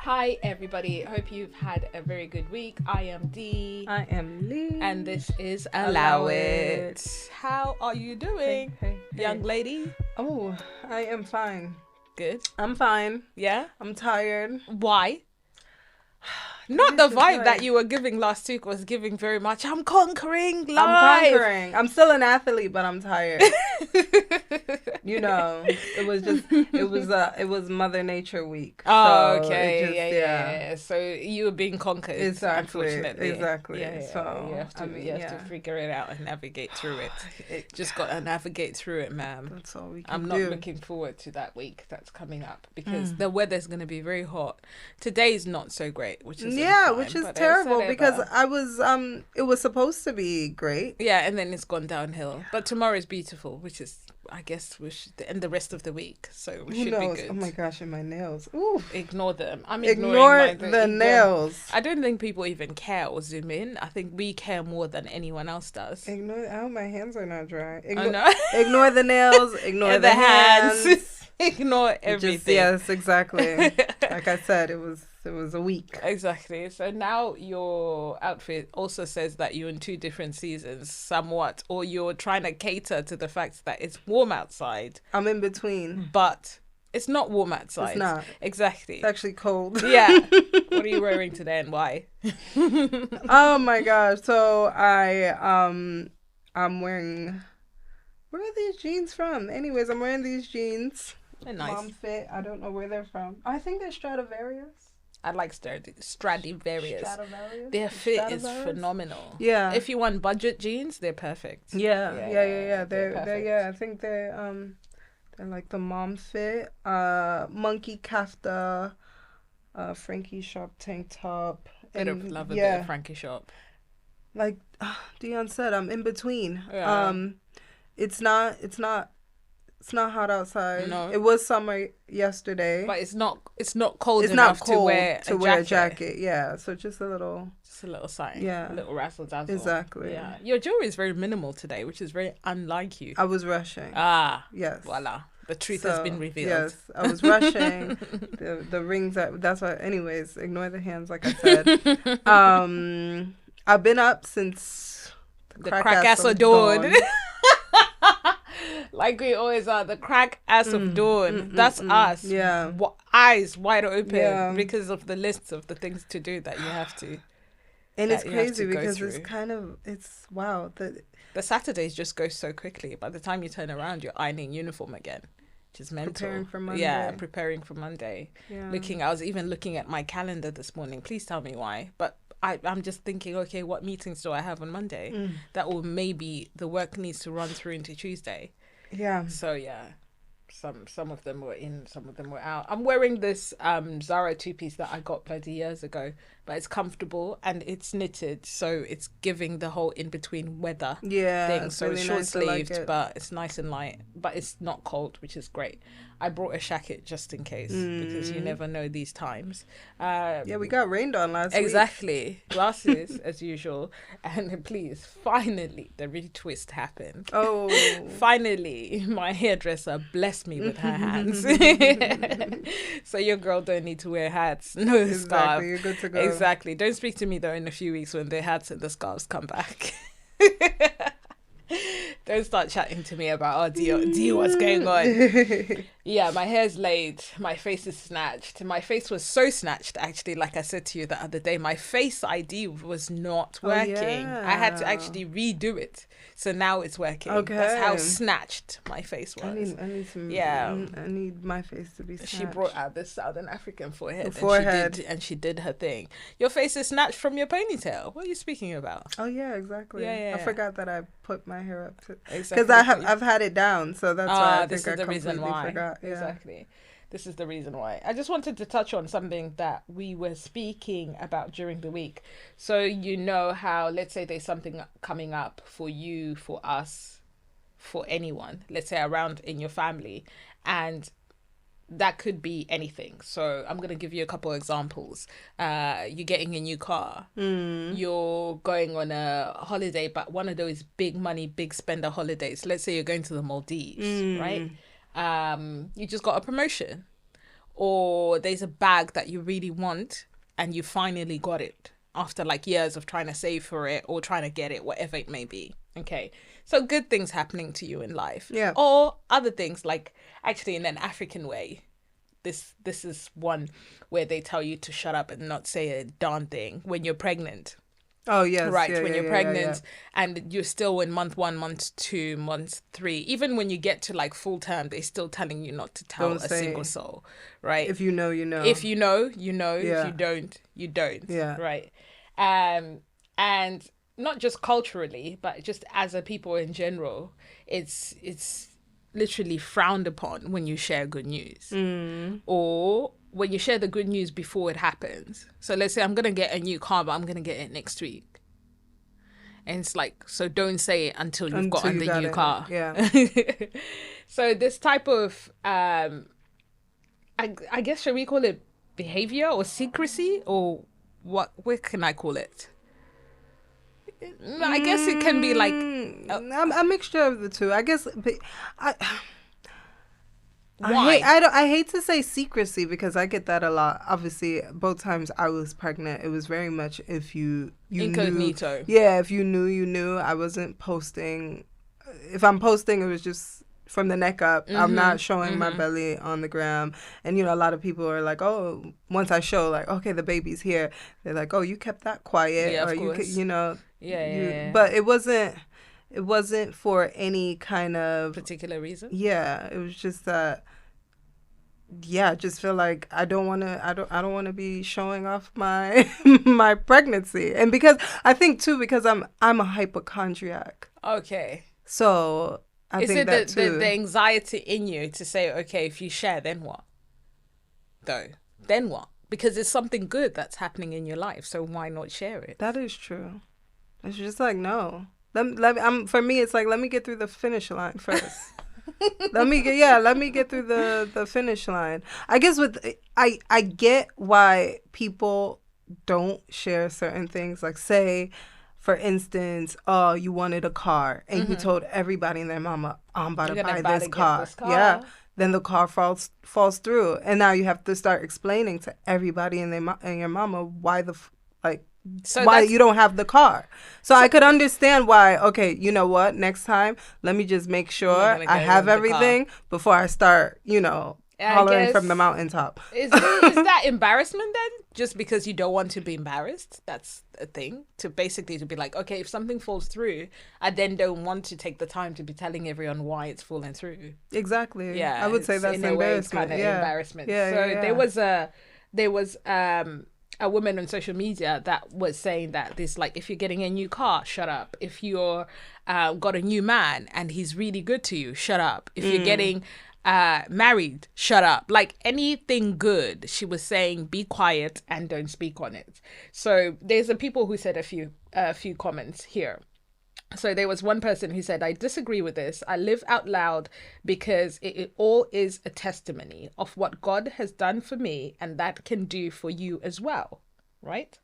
Hi everybody, hope you've had a very good week. I am D. I am Lee. And this is Allow It. How are you doing, Hey. young lady? Oh, I am fine. Good. I'm fine. Yeah? I'm tired. Why? Not the vibe that you were giving last week was giving very much. I'm conquering life. I'm conquering. I'm still an athlete, but I'm tired. You know, it was Mother Nature week. Oh, so okay. Yeah. So you were being conquered, unfortunately. Exactly. Yeah. So you have to figure it out and navigate through it. Just got to navigate through it, ma'am. That's all we can I'm do. not looking forward to that week that's coming up because the weather's going to be very hot. Today's not so great, which is terrible because it was supposed to be great. Yeah, and then it's gone downhill. But tomorrow is beautiful, which is, I guess, and the rest of the week. So we should be good. Oh my gosh, and my nails. Ooh. Ignore them. Ignore the nails. I don't think people even care or zoom in. I think we care more than anyone else does. I hope my hands are not dry. Ignore the nails. Ignore the hands. Ignore everything. Yes, exactly. Like I said, it was a week. Exactly. So now your outfit also says that you're in two different seasons, somewhat, or you're trying to cater to the fact that it's warm outside. I'm in between. But it's not warm outside. It's not. Exactly. It's actually cold. Yeah. What are you wearing today and why? Oh my gosh. So I'm wearing, where are these jeans from? Anyways, I'm wearing these jeans. They're nice. Mom fit. I don't know where they're from. I think they're Stradivarius. I like Stradivarius. Their fit is phenomenal. Yeah. If you want budget jeans, they're perfect. Yeah. They're I think they're like the mom fit. Monkey kafta, Frankie shop tank top. Bit of love a bit of Frankie shop. Like Dion said, I'm in between. Yeah. It's not hot outside. No. It was summer yesterday. But it's not cold enough to wear a jacket. Yeah. So just a little sign. Yeah. A little razzle dazzle. Exactly. Yeah. Your jewelry is very minimal today, which is very unlike you. I was rushing. Yes. Voila. The truth has been revealed. Yes, I was rushing. the rings that's why. Anyways, ignore the hands, like I said. I've been up since the crack ass of dawn. Like we always are, the crack ass of dawn. That's us. Yeah. Eyes wide open because of the lists of the things to do that you have to. And it's crazy because it's wow. The Saturdays just go so quickly. By the time you turn around, you're ironing uniform again, which is mental. Preparing for Monday. Yeah, preparing for Monday. Yeah. I was even looking at my calendar this morning. Please tell me why. But I'm just thinking, okay, what meetings do I have on Monday? That will maybe the work needs to run through into Tuesday. Yeah. So yeah, some of them were in, some of them were out. I'm wearing this Zara two-piece that I got 30 years ago, but it's comfortable and it's knitted, so it's giving the whole in-between weather thing. So really it's short nice. sleeved, Like but it's nice and light, but it's not cold, which is great. I brought a jacket just in case because you never know these times. We got rained on last week. Exactly. Glasses as usual. And please, finally, the retwist happened. Oh. Finally, my hairdresser blessed me with her hands. So your girl don't need to wear hats, no scarf. Exactly, you're good to go. Exactly. Don't speak to me though in a few weeks when the hats and the scarves come back. Don't start chatting to me about, D, what's going on? Yeah, my hair's laid. My face is snatched. My face was so snatched, actually, like I said to you the other day. My Face ID was not working. I had to actually redo it. So now it's working. Okay. That's how snatched my face was. I need some. Yeah. I need my face to be snatched. She brought out this Southern African forehead. And she did her thing. Your face is snatched from your ponytail. What are you speaking about? Oh yeah, exactly. Yeah. I forgot that I put my hair up because Exactly. I've had it down, so that's why I think I completely forgot. Yeah. Exactly. This is the reason why. I just wanted to touch on something that we were speaking about during the week. So you know how, let's say there's something coming up for you, for us, for anyone, let's say around in your family, and that could be anything. So I'm going to give you a couple of examples. You're getting a new car. You're going on a holiday, but one of those big money, big spender holidays. Let's say you're going to the Maldives, right? You just got a promotion. or there's a bag that you really want and you finally got it after like years of trying to save for it or trying to get it, whatever it may be. Okay. So good things happening to you in life. Yeah. Or other things, like actually in an African way. This is one where they tell you to shut up and not say a darn thing when you're pregnant. Oh, yes. Right, Yeah, when yeah, you're pregnant and you're still in month 1, month 2, month 3. Even when you get to like full term, they're still telling you not to tell a single soul, right? If you know, you know. If you know, you know. Yeah. If you don't, you don't. Yeah. Right. And not just culturally, but just as a people in general, it's literally frowned upon when you share good news. Or when you share the good news before it happens. So let's say I'm going to get a new car, but I'm going to get it next week. And it's like, so don't say it until you've gotten the new car. Yeah. So this type of, I guess, should we call it behavior or secrecy? Or what can I call it? I guess it can be like... a mixture of the two. I guess... Why? I hate to say secrecy because I get that a lot. Obviously, both times I was pregnant, it was very much if you incognito. Knew. Yeah, if you knew, you knew. I wasn't posting. If I'm posting, it was just from the neck up. I'm not showing my belly on the gram. And, you know, a lot of people are like, oh, once I show, like, okay, the baby's here. They're like, oh, you kept that quiet. Yeah, or of course. you know. Yeah. But it wasn't for any kind of particular reason. Yeah, it was just that. Yeah, I just feel like I don't want to be showing off my my pregnancy, and because I think too because I'm a hypochondriac. Okay. So I think that too. Is it the anxiety in you to say, okay, if you share, then what? Then what? Because it's something good that's happening in your life, so why not share it? That is true. It's just like no. For me, it's like let me get through the finish line first. let me get through the finish line. I guess I get why people don't share certain things. Like say, for instance, oh, you wanted a car and you told everybody and their mama, I'm about to buy this car. Yeah. Then the car falls through, and now you have to start explaining to everybody and your mama why why you don't have the car. So I could understand why, okay, you know what, next time, let me just make sure I have everything before I start, you know, hollering from the mountaintop. Is that embarrassment then? Just because you don't want to be embarrassed? That's a thing? To be like, okay, if something falls through, I then don't want to take the time to be telling everyone why it's falling through. Exactly. Yeah. I would say that's embarrassment. Embarrassment. Yeah, so there was a woman on social media that was saying that this, like, if you're getting a new car, shut up. If you're got a new man and he's really good to you, shut up. If you're getting married, shut up. Like anything good, she was saying, be quiet and don't speak on it. So there's people who said a few comments here. So there was one person who said, I disagree with this. I live out loud because it all is a testimony of what God has done for me and that can do for you as well. Right?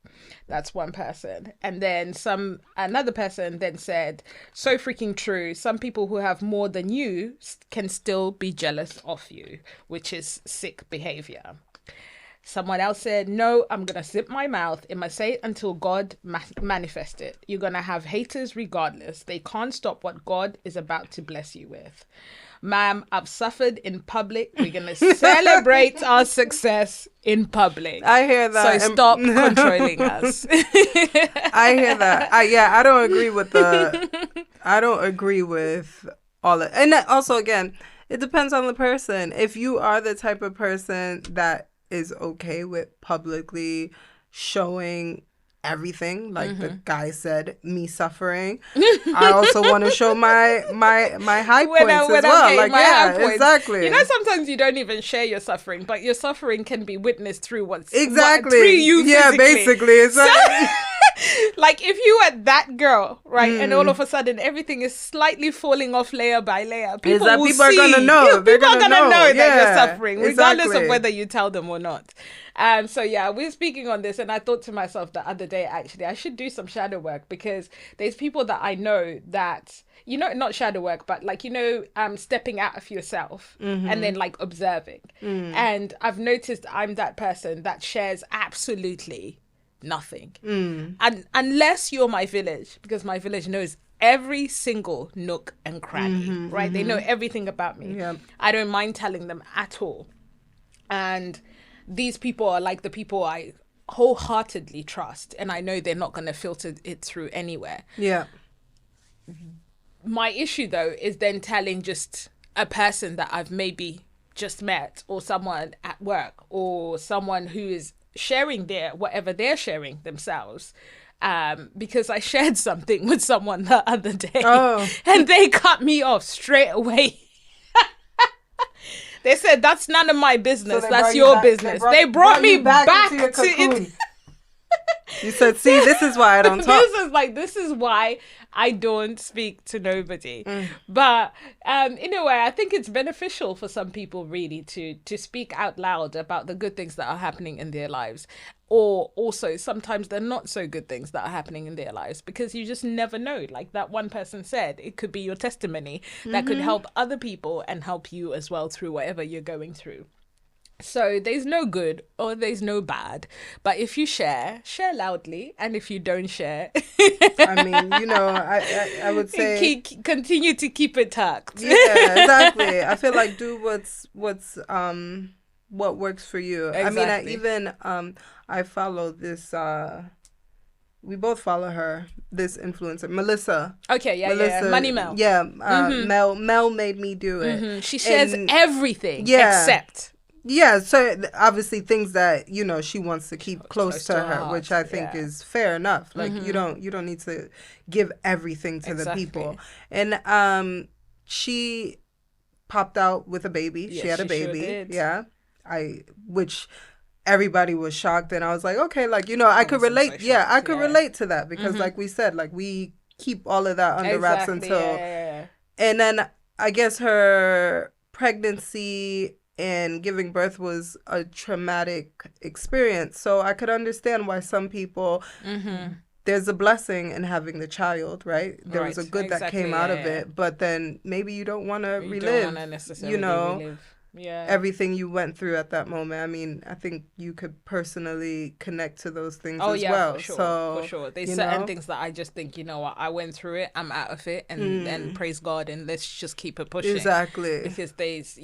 That's one person. And then another person then said, so freaking true. Some people who have more than you can still be jealous of you, which is sick behavior. Someone else said, no, I'm going to zip my mouth. It must say it until God manifests it. You're going to have haters regardless. They can't stop what God is about to bless you with. Ma'am, I've suffered in public. We're going to celebrate our success in public. I hear that. So stop controlling us. I hear that. I don't agree with all of it. And also, again, it depends on the person. If you are the type of person that is okay with publicly showing everything, like the guy said, me suffering. I also want to show my high points as well. Like, yeah, exactly. You know, sometimes you don't even share your suffering, but your suffering can be witnessed through through you. Yeah, physically. basically. It's like, Like if you were that girl, right, and all of a sudden everything is slightly falling off layer by layer, people are gonna know. Yeah, people are gonna know that you're suffering, regardless of whether you tell them or not. So yeah, we're speaking on this, and I thought to myself the other day, actually, I should do some shadow work, because there's people that I know that, you know, not shadow work, but like, you know, stepping out of yourself and then like observing. And I've noticed I'm that person that shares absolutely nothing. And unless you're my village, because my village knows every single nook and cranny, right? They know everything about me. Yeah. I don't mind telling them at all. And these people are like the people I wholeheartedly trust, and I know they're not going to filter it through anywhere. Yeah. My issue, though, is then telling just a person that I've maybe just met, or someone at work, or someone who is sharing whatever they're sharing themselves. Because I shared something with someone the other day, and they cut me off straight away. They said, that's none of my business. So that's your business. They brought me back to it. You said, see, this is why I don't talk. This is why I don't speak to nobody. But in a way, I think it's beneficial for some people really to speak out loud about the good things that are happening in their lives. Or also sometimes they're not so good things that are happening in their lives, because you just never know. Like that one person said, it could be your testimony that could help other people and help you as well through whatever you're going through. So there's no good or there's no bad, but if you share loudly, and if you don't share, I mean, you know, I would say continue to keep it tucked. Yeah, exactly. I feel like do what works for you. Exactly. I mean, I follow this. We both follow her. This influencer, Melissa. Okay, yeah. Money Mel. Yeah, Mel made me do it. She shares everything except. Yeah, so obviously things that, you know, she wants to keep close to her, which I think is fair enough. Like you don't need to give everything to the people. And she popped out with a baby. Yes, she had a baby. Sure did. Yeah. Which everybody was shocked, and I was like, okay, like, you know, I could relate. So I could relate to that, because like we said, like we keep all of that under wraps until and then I guess her pregnancy and giving birth was a traumatic experience. So I could understand why some people, there's a blessing in having the child, right? There was a good that came out of it, but then maybe you don't want to relive, you know, everything you went through at that moment. I mean, I think you could personally connect to those things as well. For sure. There's certain things that I just think, you know what, I went through it, I'm out of it, and praise God, and let's just keep it pushing. Exactly. Because there's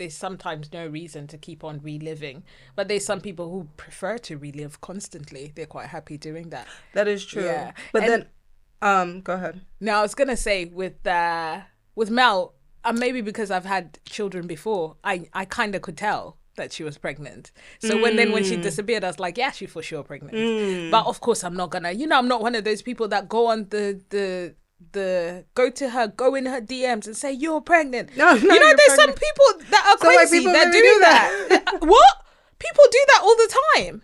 sometimes no reason to keep on reliving. But there's some people who prefer to relive constantly. They're quite happy doing that. That is true. Yeah. But then, go ahead. Now, I was going to say with Mel, maybe because I've had children before, I kind of could tell that she was pregnant. So when she disappeared, I was like, yeah, she's for sure pregnant. But of course, I'm not gonna, I'm not one of those people that go on go in her DMs and say, you're pregnant. No, there's some people that are crazy that do that. What? People do that all the time.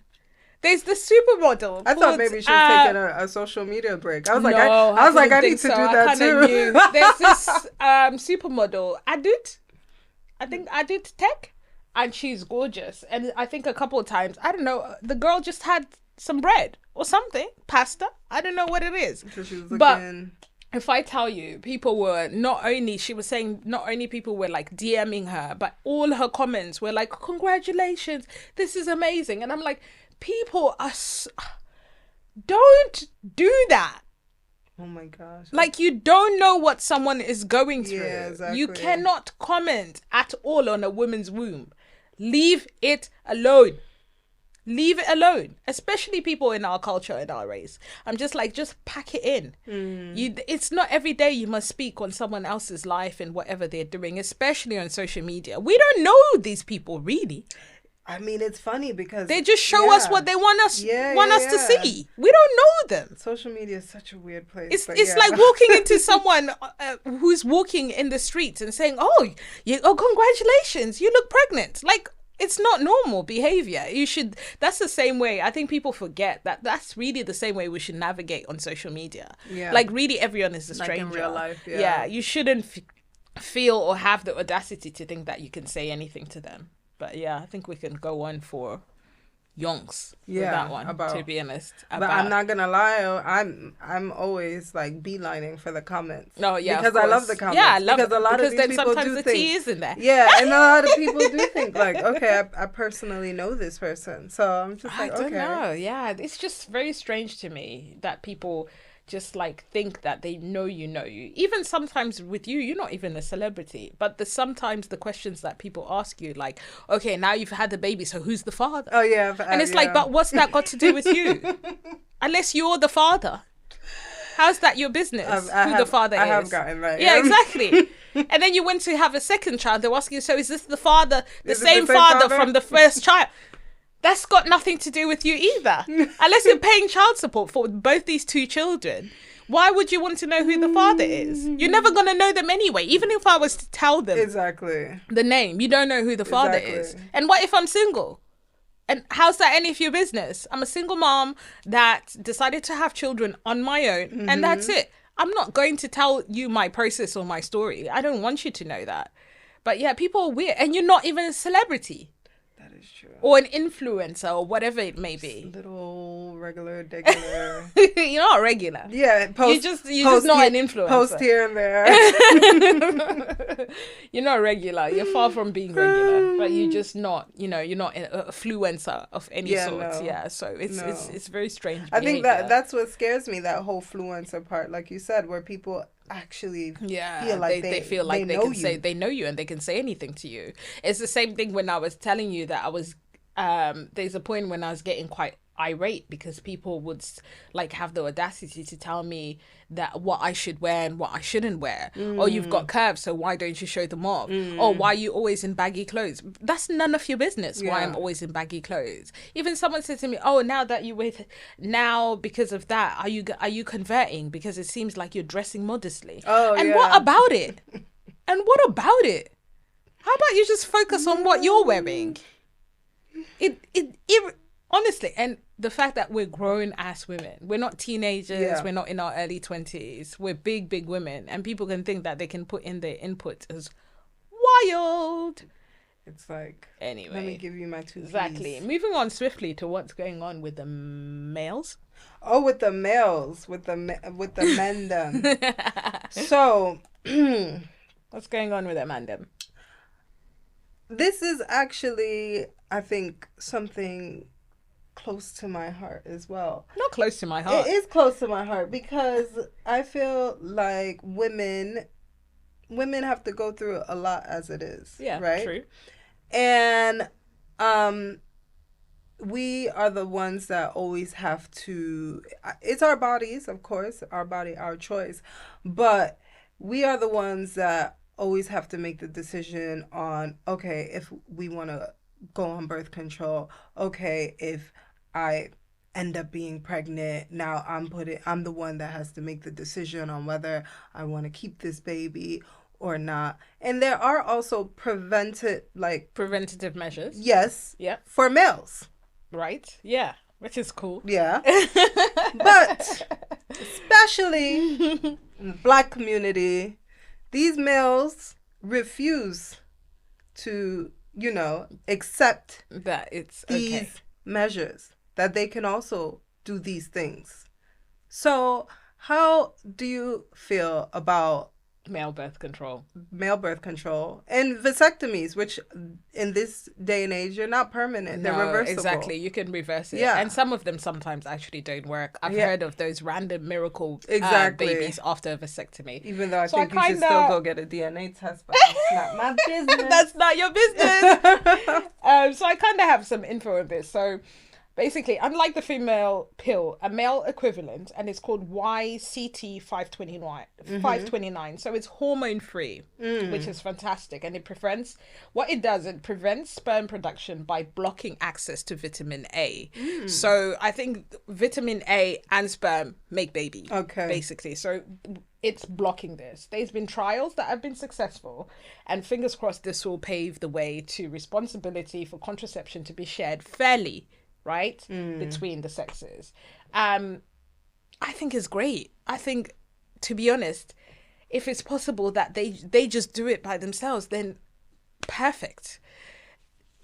There's the supermodel. I thought maybe she was taking a social media break. I was like, I need to do that too. There's this supermodel, Adut. I think Adut Tech, and she's gorgeous. And I think a couple of times, I don't know, the girl just had some bread or something, pasta. I don't know what it is. So she was looking... But if I tell you, people were she was saying not only people were like DMing her, but all her comments were like, congratulations, this is amazing. And I'm like, people don't do that. Oh my gosh. Like, you don't know what someone is going through. Yeah, exactly. You cannot comment at all on a woman's womb. Leave it alone. Leave it alone. Especially people in our culture, in our race. I'm just like, just pack it in. It's not every day you must speak on someone else's life and whatever they're doing, especially on social media. We don't know these people really. I mean, it's funny because they just show us what they want us to see. We don't know them. Social media is such a weird place. It's like walking into someone who's walking in the streets and saying, "Oh, congratulations, you look pregnant." Like, It's not normal behavior. That's the same way. I think people forget that that's really the same way we should navigate on social media. Yeah. Like, really, everyone is a stranger. Like in real life, yeah. Yeah, you shouldn't feel or have the audacity to think that you can say anything to them. But yeah, I think we can go on for yonks with that one, to be honest. But I'm not gonna lie, I'm always like beelining for the comments. No, yeah, because I love the comments. Yeah, I love because it. a lot because of these then people sometimes do the think, tea is in there. Yeah, and a lot of people do think like, okay, I personally know this person, so I'm just like, I don't okay. know. Yeah, it's just very strange to me that people just like think that they know you. Even sometimes with you're not even a celebrity, but sometimes the questions that people ask you, like, okay, now you've had the baby, so who's the father? Oh yeah, and it's like, but what's that got to do with you? Unless you're the father, how's that your business? The father is? I have gotten that. Yeah, exactly. And then you went to have a second child. They're asking you, so is this the father, the same father from the first child? That's got nothing to do with you either. Unless you're paying child support for both these two children. Why would you want to know who the father is? You're never going to know them anyway. Even if I was to tell them the name, you don't know who the father is. And what if I'm single? And how's that any of your business? I'm a single mom that decided to have children on my own, and that's it. I'm not going to tell you my process or my story. I don't want you to know that. But yeah, people are weird. And you're not even a celebrity. That is true. Or an influencer or whatever it may be. Little regular. You're not regular. Yeah, you're just not an influencer. Post here and there. You're not regular. You're far from being regular, but you're just not. You're not an influencer of any sort. No. Yeah, so it's very strange. I think that's what scares me. That whole influencer part, like you said, where people actually feel like they feel like they can say they know you and they can say anything to you. It's the same thing when I was telling you that I was there's a point when I was getting quite irate because people would like have the audacity to tell me that what I should wear and what I shouldn't wear. Or you've got curves, so why don't you show them off? Or why are you always in baggy clothes? That's none of your business why I'm always in baggy clothes. Even someone said to me, oh, now that you with now because of that, are you converting? Because it seems like you're dressing modestly. What about it? And what about it? How about you just focus on what you're wearing? It honestly, and the fact that we're grown ass women, we're not teenagers, we're not in our early 20s, we're big women, and people can think that they can put in their input as wild. It's like, anyway, let me give you my two exactly P's. Moving on swiftly to what's going on with the males. Oh, with the males, with the men them. So what's going on with them and them? This is actually, I think, something close to my heart as well. Not close to my heart. It is close to my heart because I feel like women have to go through a lot as it is. Yeah, right? True. And we are the ones that always have to, it's our bodies, of course, our body, our choice, but we are the ones that always have to make the decision on, okay, if we want to go on birth control, okay, if I end up being pregnant, now I'm the one that has to make the decision on whether I want to keep this baby or not. And there are also preventative measures. Yes. Yeah. For males. Right. Yeah. Which is cool. Yeah. But especially in the Black community, these males refuse to, accept that it's these measures, that they can also do these things. So how do you feel about male birth control and vasectomies, which in this day and age, you're not permanent. They're reversible. Exactly. You can reverse it. Yeah. And some of them sometimes actually don't work. I've heard of those random miracle babies after a vasectomy. Even though I think you should still go get a DNA test, but that's not my business. That's not your business. So I kind of have some info on this. So basically, unlike the female pill, a male equivalent, and it's called YCT 529. So it's hormone free, which is fantastic. And it prevents sperm production by blocking access to vitamin A. So I think vitamin A and sperm make baby. Okay. Basically. So it's blocking this. There's been trials that have been successful, and fingers crossed this will pave the way to responsibility for contraception to be shared fairly, right, between the sexes. I think it's great. I think, to be honest, if it's possible that they just do it by themselves, then perfect.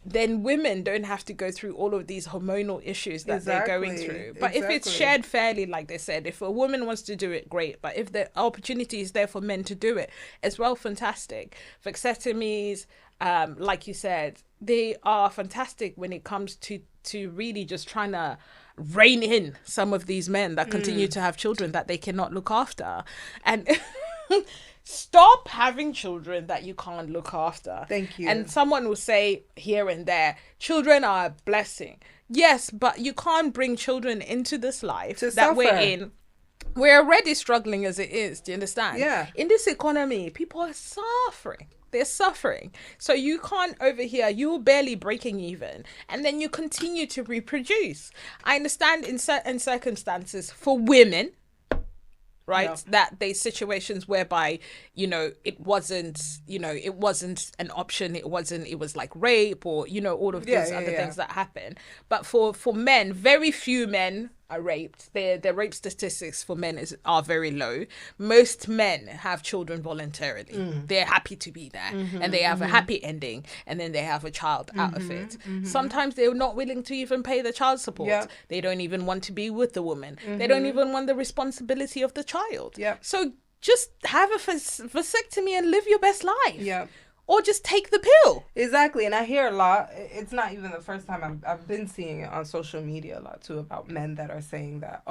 Then women don't have to go through all of these hormonal issues that they're going through. But if it's shared fairly, like they said, if a woman wants to do it, great. But if the opportunity is there for men to do it as well, fantastic. Vasectomies, like you said, they are fantastic when it comes to really just trying to rein in some of these men that continue to have children that they cannot look after. And stop having children that you can't look after. Thank you. And someone will say here and there, children are a blessing. Yes, but you can't bring children into this life that we're in. We're already struggling as it is. Do you understand? Yeah. In this economy, people are suffering. They're suffering. So you can't over here, you're barely breaking even. And then you continue to reproduce. I understand in certain circumstances for women, right? Yeah. That there's situations whereby, it wasn't an option. It was like rape or, all of these other things that happen. But for men, very few men are raped. The rape statistics for men are very low. Most men have children voluntarily. They're happy to be there and they have a happy ending, and then they have a child out of it. Sometimes they're not willing to even pay the child support. Yeah. They don't even want to be with the woman. They don't even want the responsibility of the child. Yeah. So just have a vasectomy and live your best life. Yeah. Or just take the pill. Exactly. And I hear a lot. It's not even the first time. I've been seeing it on social media a lot, too, about men that are saying that,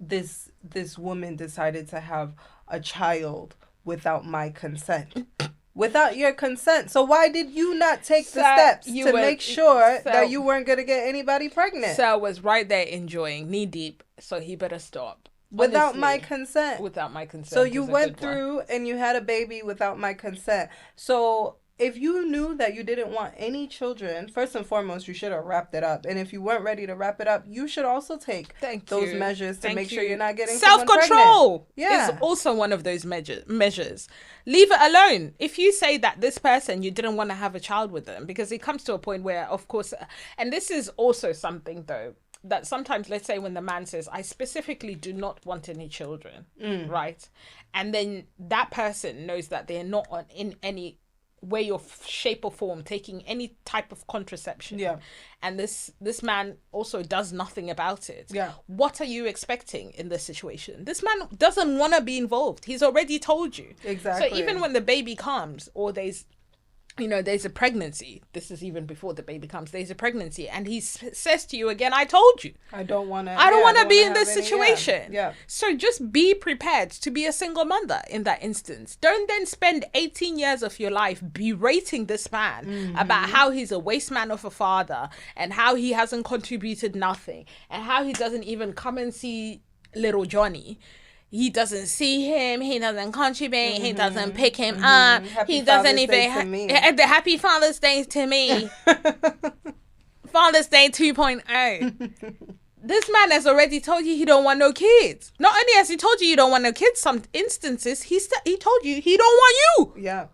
this woman decided to have a child without my consent. Without your consent. So why did you not take the steps to make sure that you weren't going to get anybody pregnant? Sal was right there enjoying knee deep, so he better stop. Without my consent. Without my consent. So you went through and you had a baby without my consent. So if you knew that you didn't want any children, first and foremost, you should have wrapped it up. And if you weren't ready to wrap it up, you should also take those measures to make sure you're not getting self-control. Yeah, is also one of those measures. Leave it alone. If you say that this person, you didn't want to have a child with them, because it comes to a point where, of course, and this is also something though, that sometimes, let's say when the man says, I specifically do not want any children, right? And then that person knows that they're not in any way or shape or form taking any type of contraception. Yeah. And this man also does nothing about it. Yeah. What are you expecting in this situation? This man doesn't want to be involved. He's already told you. Exactly. So even when the baby comes, or there's a pregnancy, this is even before the baby comes, there's a pregnancy, and he says to you again, I told you. I don't want to be in this situation. Yeah. So just be prepared to be a single mother in that instance. Don't then spend 18 years of your life berating this man about how he's a waste man of a father, and how he hasn't contributed nothing, and how he doesn't even come and see little Johnny. He doesn't see him. He doesn't contribute. He doesn't pick him up. Happy he doesn't even. The Happy Father's Day to me. Father's Day 2.0. This man has already told you he don't want no kids. Not only has he told you don't want no kids, some instances he told you he don't want you. Yeah.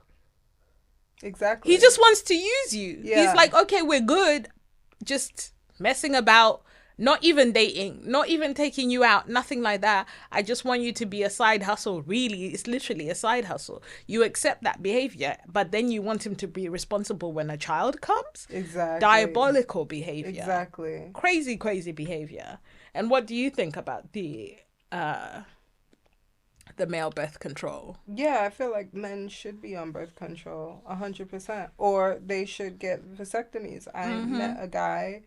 Exactly. He just wants to use you. Yeah. He's like, okay, we're good. Just messing about. Not even dating, not even taking you out, nothing like that. I just want you to be a side hustle. Really, it's literally a side hustle. You accept that behavior, but then you want him to be responsible when a child comes? Exactly. Diabolical behavior. Exactly. Crazy, crazy behavior. And what do you think about the male birth control? Yeah, I feel like men should be on birth control 100%. Or they should get vasectomies. I met a guy...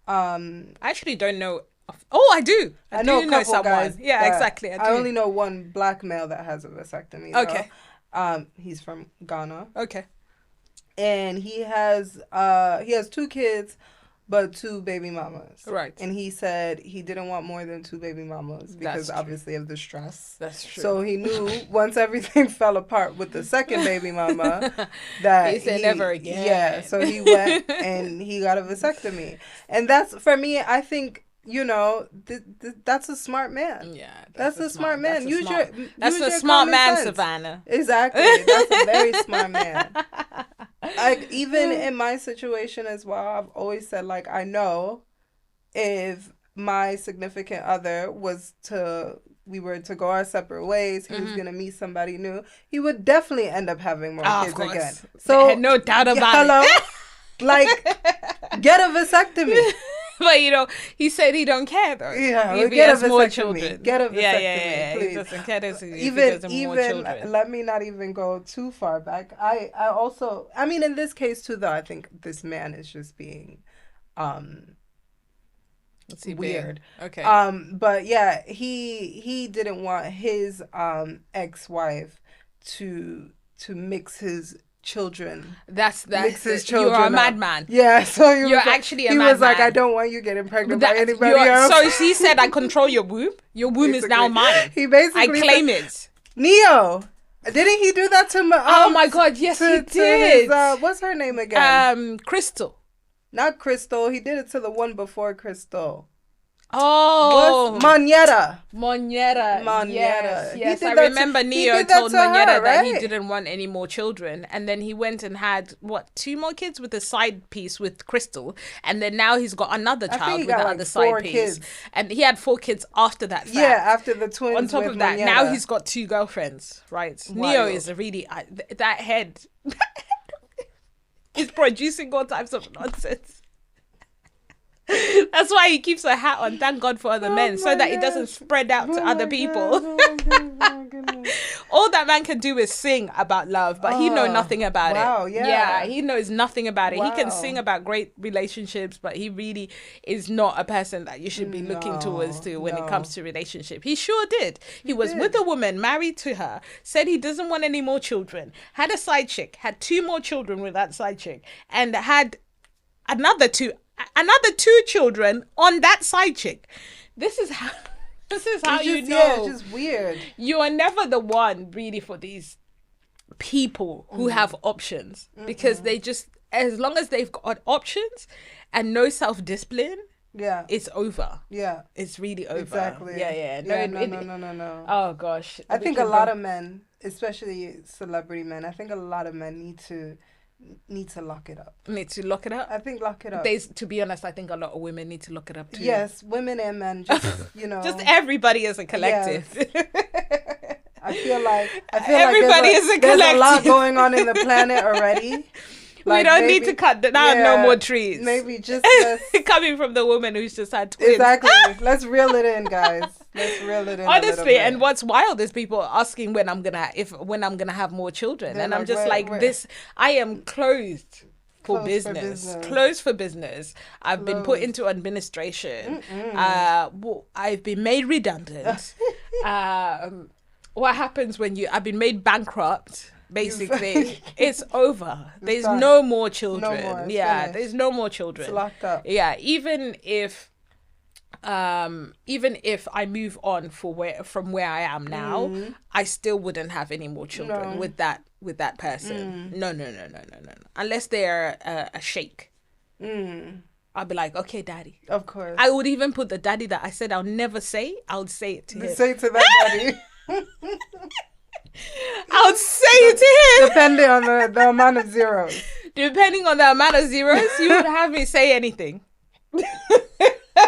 I actually don't know. I do. I know a couple guys. Yeah, exactly. I only know one black male that has a vasectomy. Okay. He's from Ghana. Okay. And he has 2 kids, but 2 baby mamas. Right. And he said he didn't want more than 2 baby mamas because obviously of the stress. That's true. So he knew once everything fell apart with the second baby mama that he said never again. Yeah. So he went and he got a vasectomy. And that's, for me, I think you know, that's a smart man. Yeah, That's a smart man. That's Use a your smart common man, sense. Savannah. Exactly. That's a very smart man. Like, even in my situation as well, I've always said, like, I know if my significant other we were to go our separate ways, he was gonna meet somebody new, he would definitely end up having more kids again. So no doubt about it. Like, get a vasectomy. But he said he don't care though. Yeah, if he get has a more vasectomy. children. Get a vasectomy, yeah. please. He doesn't care if he Even has more children. let me not even go too far back. I also, I mean, in this case too, though, I think this man is just being weird. Okay. But yeah, he didn't want his ex-wife to mix his children. That's mix his children. You're a up. madman. Yeah, so you're actually a madman. He was like, I don't want you getting pregnant by anybody else. So he said, I control your womb. Your womb is now mine. He basically I claim it. Neo. Didn't he do that to oh my God, yes, he did. His, what's her name again? Crystal. Not Crystal. He did it to the one before Crystal. Oh, Moneta. Yes. I remember Neo told Moneta that he didn't want any more children, and then he went and had 2 more kids with a side piece with Crystal, and then now he's got another child with the other side piece, and he had 4 kids after that. Fact. Yeah, after the twins. On top of that, Moneta. now he's got 2 girlfriends. Right, Neo is a really that head. He's producing all types of nonsense. That's why he keeps a hat on. Thank God for other men, so that it doesn't spread out to other people. All that man can do is sing about love, but he knows nothing about it. Yeah, he knows nothing about it. He can sing about great relationships, but he really is not a person that you should be looking towards when it comes to relationship. He sure did. He was with a woman, married to her, said he doesn't want any more children, had a side chick, had 2 more children with that side chick, and had another 2 children on that side chick. This is how you know. Yeah, it's just weird. You are never the one really for these people who have options, because they just, as long as they've got options and no self-discipline, it's over. Yeah, it's really over. Exactly. Yeah. No. Oh gosh, I think a lot of men, especially celebrity men, I think a lot of men need to lock it up. Need to lock it up? I think lock it up. To be honest, I think a lot of women need to lock it up too. Yes, women and men, just, just everybody as a collective. Yes. I feel like everybody is a collective. There's a lot going on in the planet already. Like, we don't need to cut down no more trees. Maybe just coming from the woman who's just had twins. Exactly. Let's reel it in, guys. Let's reel it in. Honestly, and what's wild is people asking when I'm gonna have more children, and I'm just this. I am closed for business. Closed for business. I've been put into administration. I've been made redundant. What happens when I've been made bankrupt? Basically, it's over. There's no more children. No more. There's no more children. It's locked up. Yeah, even if I move on from where I am now, I still wouldn't have any more children with that person. No. Unless they're a sheikh. I'll be like, okay, daddy. Of course. I would even put the daddy that I said I'll never say. I would say it to him. Say to that daddy. I would say it to him. Depending on the amount of zeros. Depending on the amount of zeros, you would have me say anything.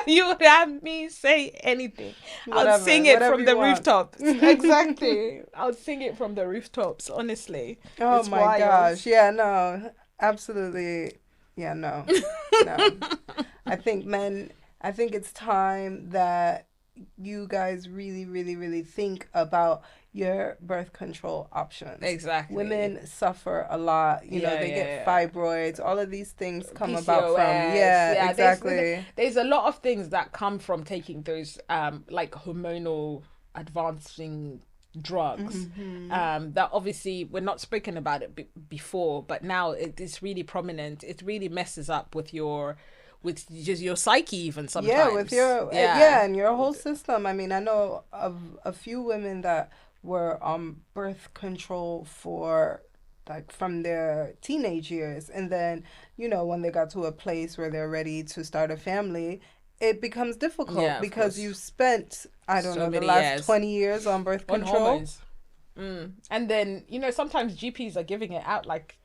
You would have me say anything. I'll sing it from the rooftops. Exactly. I'll sing it from the rooftops, honestly. Oh, it's my gosh. Yeah, no. Absolutely. Yeah, no. I think it's time that you guys really, really, really think about your birth control options. Exactly. Women suffer a lot. They get fibroids. All of these things come PCOS, about from exactly. There's a lot of things that come from taking those like hormonal advancing drugs. That obviously we're not speaking about it before, but now it's really prominent. It really messes up with just your psyche even sometimes. Yeah, with your and your whole system. I mean, I know of a few women that were on birth control for from their teenage years, and then when they got to a place where they're ready to start a family, it becomes difficult Yeah, of because course. you spent, I don't So know, the many last years 20 years on birth on control. hormones. And then, you know, sometimes GPs are giving it out like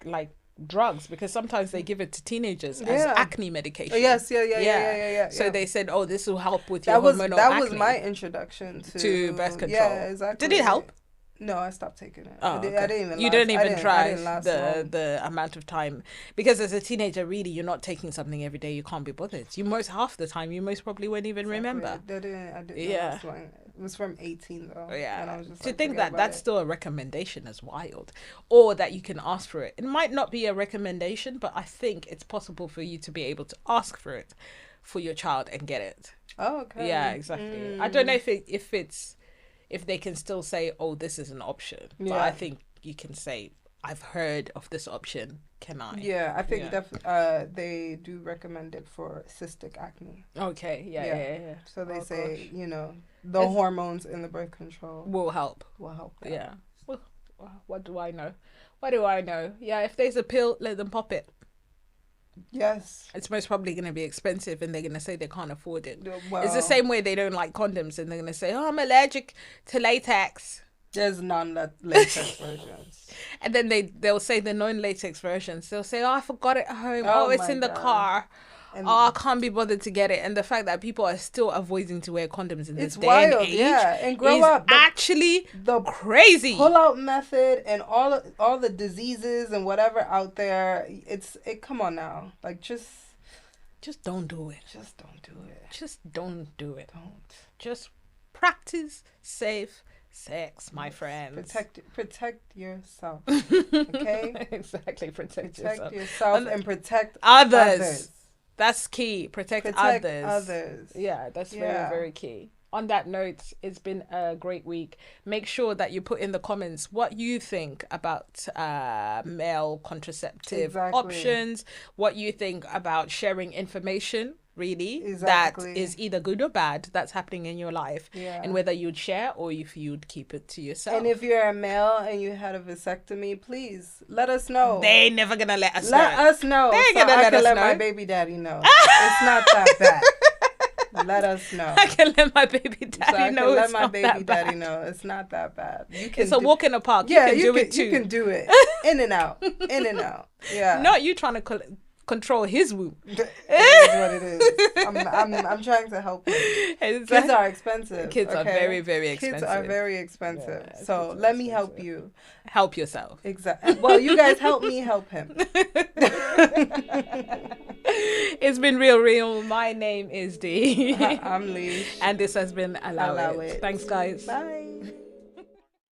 drugs, because sometimes they give it to teenagers as Yeah. acne medication. Yes, yeah. So yeah. they said, oh, this will help with your that was hormonal that acne. was my introduction To birth control. Yeah, exactly. Did it help? No, I stopped taking it. Oh, I okay. didn't even. You last, don't even I drive didn't last long. the amount of time, because as a teenager, really, you're not taking something every day. You can't be bothered. Half the time, you most probably won't even remember. I didn't Yeah. last long. It was from 18 though. Yeah. And I was just To like, think forget that about that's it. still a recommendation is wild, or that you can ask for it. It might not be a recommendation, but I think it's possible for you to be able to ask for it for your child and get it. Oh, okay. Yeah, exactly. I don't know if they can still say, oh, this is an option. But Yeah. I think you can say, I've heard of this option. Can I? Yeah, I think Yeah. they do recommend it for cystic acne. Okay. Yeah. So they Oh, say, gosh. you know, the hormones in the birth control Will help. will help. that. Yeah. Well, what do I know? What do I know? Yeah, if there's a pill, let them pop it. Yes. It's most probably going to be expensive, and they're going to say they can't afford it. Well, It's the same way they don't like condoms, and they're going to say, oh, I'm allergic to latex. There's non-latex versions. And then they'll say the non-latex versions. They'll say, oh, I forgot it at home. Oh Oh, it's my in the God. car. And Oh, I can't be bothered to get it. And the fact that people are still avoiding to wear condoms in this it's day wild, and age yeah. And grow is up. actually The crazy. pull-out method and all the diseases and whatever out there. Come on now. Like Just don't do it. just don't do it. Just don't do it. Don't. Just practice safe sex, my friends. Protect yourself. Okay? Exactly. Protect Protect yourself. yourself and protect Others. That's key. Protect others. others. Yeah, that's Yeah. very, very key. On that note, it's been a great week. Make sure that you put in the comments what you think about male contraceptive Exactly. options, what you think about sharing information, really, Exactly. that is either good or bad that's happening in your life, Yeah. and whether you'd share or if you'd keep it to yourself. And if you're a male and you had a vasectomy, please let us know. They never gonna let us Let know. us know. They're so gonna I let can us let know. my baby daddy know. It's not that bad. Let us know. I can let my baby So daddy I know can let it's my not baby that daddy bad. know it's not that bad. You can It's a walk in the park. Yeah, you can do it too. You can do it. In and out. In and out. Yeah. Not you trying to control his womb. It is what it is. I'm trying to help him. Kids are expensive. Kids are okay? very, very expensive. Kids are very expensive. Yeah, so kids are let me help expensive. you. Help yourself. Exactly. Well, you guys help me help him. It's been real. My name is D. I'm Lish. And this has been Allow Allow It. It. Thanks, guys. Bye.